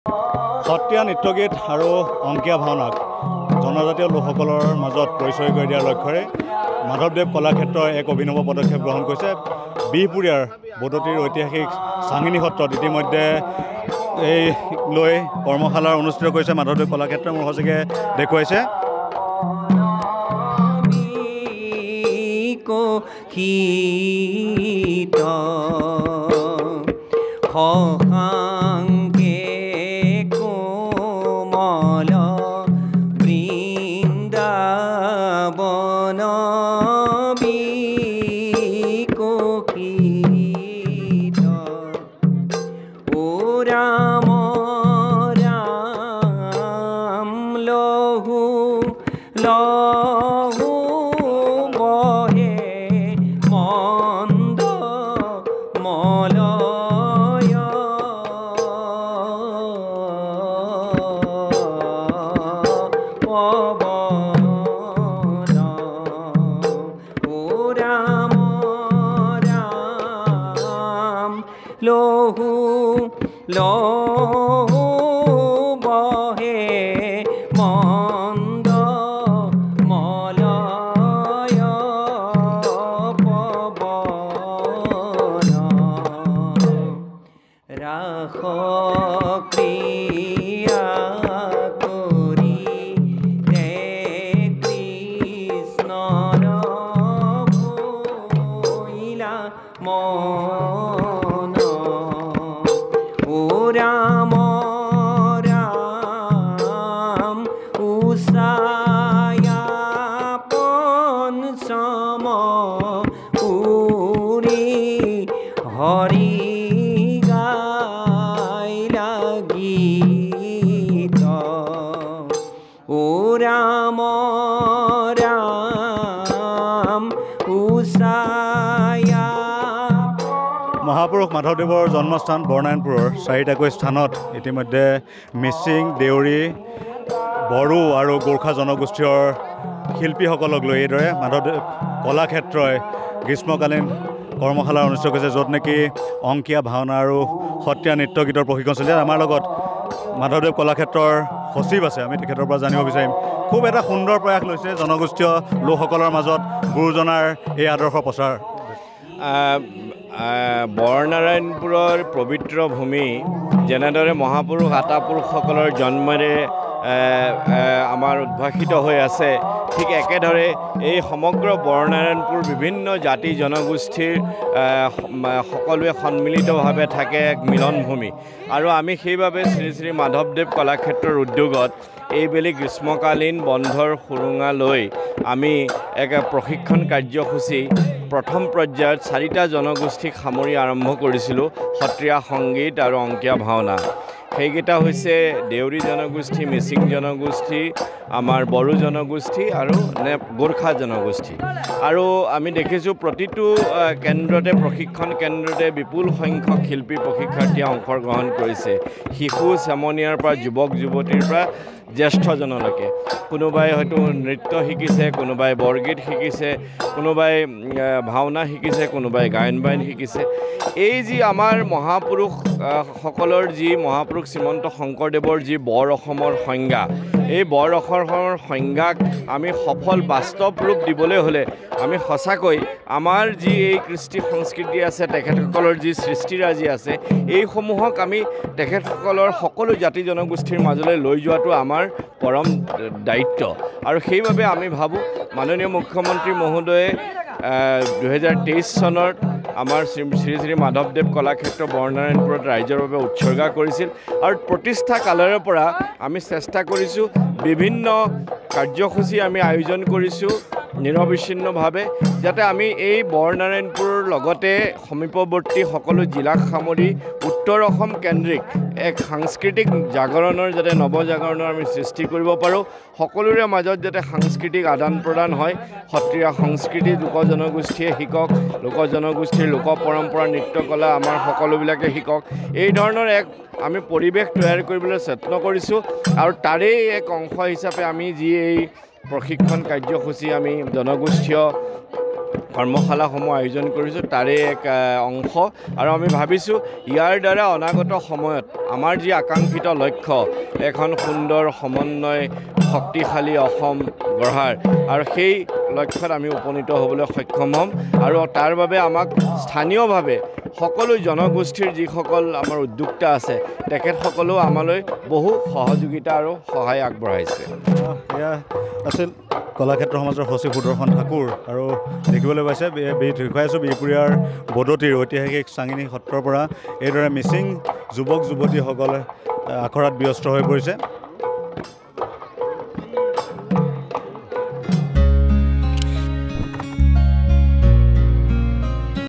সত্ৰীয়া নৃত্যগীত আৰু অংকীয়া ভাওনাক জনজাতীয় লোকসকলৰ মাজত পৰিচয় কৰি দিয়াৰ লক্ষ্যৰে মাধৱদেৱ কলাক্ষেত্ৰই এক অভিনৱ পদক্ষেপ গ্ৰহণ কৰিছে। বিহপুৰীয়াৰ বদতিৰ ঐতিহাসিক চাঙিনী সত্ৰত ইতিমধ্যে এই লৈ কৰ্মশালাৰ অনুষ্ঠিত কৰিছে মাধৱদেৱ কলাক্ষেত্ৰই। মোৰ সঁচাকৈ দেখুৱাইছে মহাপুৰুষ মাধৱদেৱৰ জন্মস্থান বৰনাৰায়ণপুৰৰ চাৰিটাকৈ স্থানত ইতিমধ্যে মিচিং, দেউৰী, বড়ো আৰু গোৰ্খা জনগোষ্ঠীয় শিল্পীসকলক লৈ এইদৰে মাধৱদেৱ কলাক্ষেত্ৰই গ্ৰীষ্মকালীন কৰ্মশালা অনুষ্ঠিত কৰিছে, য'ত নেকি অংকীয়া ভাওনা আৰু সত্ৰীয়া নৃত্যগীতৰ প্ৰশিক্ষণ চলিছে। আমাৰ লগত মাধৱদেৱ কলাক্ষেত্ৰৰ সচিব আছে, আমি তেখেতৰ পৰা জানিব বিচাৰিম। খুব এটা সুন্দৰ প্ৰয়াস লৈছে জনগোষ্ঠীয় লোকসকলৰ মাজত গুৰুজনাৰ এই আদৰ্শ প্ৰচাৰ। বৰনাৰায়ণপুৰৰ পবিত্ৰ ভূমি যেনেদৰে মহাপুৰুষ আতাপুৰুষসকলৰ জন্মেৰে আমাৰ উদ্ভাসিত হৈ আছে, ঠিক একেদৰে এই সমগ্ৰ বৰনাৰায়ণপুৰ বিভিন্ন জাতি জনগোষ্ঠীৰ সকলোৱে সন্মিলিতভাৱে থাকে এক মিলনভূমি। আৰু আমি সেইবাবে শ্ৰী শ্ৰী মাধৱদেৱ কলাক্ষেত্ৰৰ উদ্যোগত এইবেলি গ্ৰীষ্মকালীন বন্ধৰ সুৰুঙা লৈ আমি এক প্ৰশিক্ষণ কাৰ্যসূচী প্ৰথম পৰ্যায়ত 4টা জনগোষ্ঠীক সামৰি আৰম্ভ কৰিছিলোঁ। সত্ৰীয়া সংগীত আৰু অংকীয়া ভাওনা, সেইকেইটা হৈছে দেউৰী জনগোষ্ঠী, মিচিং জনগোষ্ঠী, আমাৰ বড়ো জনগোষ্ঠী আৰু গোৰ্খা জনগোষ্ঠী। আৰু আমি দেখিছোঁ প্ৰতিটো কেন্দ্ৰতে, প্ৰশিক্ষণ কেন্দ্ৰতে বিপুল সংখ্যক শিল্পী প্ৰশিক্ষাৰ্থীয়ে অংশগ্ৰহণ কৰিছে। শিশু চেমনীয়াৰ পৰা যুৱক যুৱতীৰ পৰা জ্যেষ্ঠজনলৈকে। কোনোবাই হয়তো নৃত্য শিকিছে, কোনোবাই বৰগীত শিকিছে, কোনোবাই ভাওনা শিকিছে, কোনোবাই গায়ন বায়ন শিকিছে। এই যি আমাৰ মহাপুৰুষসকলৰ যি মহাপুৰুষ শ্ৰীমন্ত শংকৰদেৱৰ যি বৰ অসমৰ সংজ্ঞা, এই বৰ অসমৰ সংজ্ঞাক আমি সফল বাস্তৱ ৰূপ দিবলৈ হ'লে আমি সঁচাকৈ আমাৰ যি এই কৃষ্টি সংস্কৃতি আছে, তেখেতসকলৰ যি সৃষ্টিৰাজি আছে, এইসমূহক আমি তেখেতসকলৰ সকলো জাতি জনগোষ্ঠীৰ মাজলৈ লৈ যোৱাটো আমাৰ পৰম দায়িত্ব। আৰু সেইবাবে আমি ভাবোঁ মাননীয় মুখ্যমন্ত্ৰী মহোদয়ে 2023 চনত আমাৰ শ্ৰী শ্ৰী মাধৱদেৱ কলাক্ষেত্ৰ বৰনাৰায়ণপুৰত ৰাইজৰ বাবে উৎসৰ্গা কৰিছিল। আৰু প্ৰতিষ্ঠা কালৰে পৰা আমি চেষ্টা কৰিছোঁ, বিভিন্ন কাৰ্যসূচী আমি আয়োজন কৰিছোঁ নিৰবিচ্ছিন্নভাৱে, যাতে আমি এই বৰনাৰায়ণপুৰৰ লগতে সমীপৱৰ্তী সকলো জিলাক সামৰি উত্তৰ অসম কেন্দ্ৰিক এক সাংস্কৃতিক জাগৰণৰ যাতে নৱজাগৰণৰ আমি সৃষ্টি কৰিব পাৰোঁ। সকলোৰে মাজত যাতে সাংস্কৃতিক আদান প্ৰদান হয়। সত্ৰীয়া সংস্কৃতি লোক জনগোষ্ঠীয়ে শিকক, লোক জনগোষ্ঠীৰ লোক পৰম্পৰা নৃত্যকলা আমাৰ সকলোবিলাকে শিকক। এই ধৰণৰ এক আমি পৰিৱেশ তৈয়াৰ কৰিবলৈ যত্ন কৰিছোঁ। আৰু তাৰেই এক অংশ হিচাপে আমি যি এই প্ৰশিক্ষণ কাৰ্যসূচী আমি জনগোষ্ঠীয় কৰ্মশালাসমূহ আয়োজন কৰিছোঁ তাৰে এক অংশ আৰু আমি ভাবিছোঁ ইয়াৰ দ্বাৰা অনাগত সময়ত আমাৰ যি আকাংক্ষিত লক্ষ্য এখন সুন্দৰ সমন্বয় শক্তিশালী অসম গঢ়াৰ আৰু সেই লক্ষ্যত আমি উপনীত হ'বলৈ সক্ষম হ'ম আৰু তাৰ বাবে আমাক স্থানীয়ভাৱে সকলো জনগোষ্ঠীৰ যিসকল আমাৰ উদ্যোক্তা আছে তেখেতসকলেও আমালৈ বহু সহযোগিতা আৰু সহায় আগবঢ়াইছে। এয়া আছিল কলাক্ষেত্ৰ সমাজৰ সচিব সুদৰ্শন ঠাকুৰ আৰু দেখিবলৈ পাইছে দেখুৱাই আছোঁ বিহপুৰীয়াৰ বদতিৰ ঐতিহাসিক চাঙিনী সত্ৰৰ পৰা এইদৰে মিচিং যুৱক যুৱতীসকলে আখৰাত ব্যস্ত হৈ পৰিছে।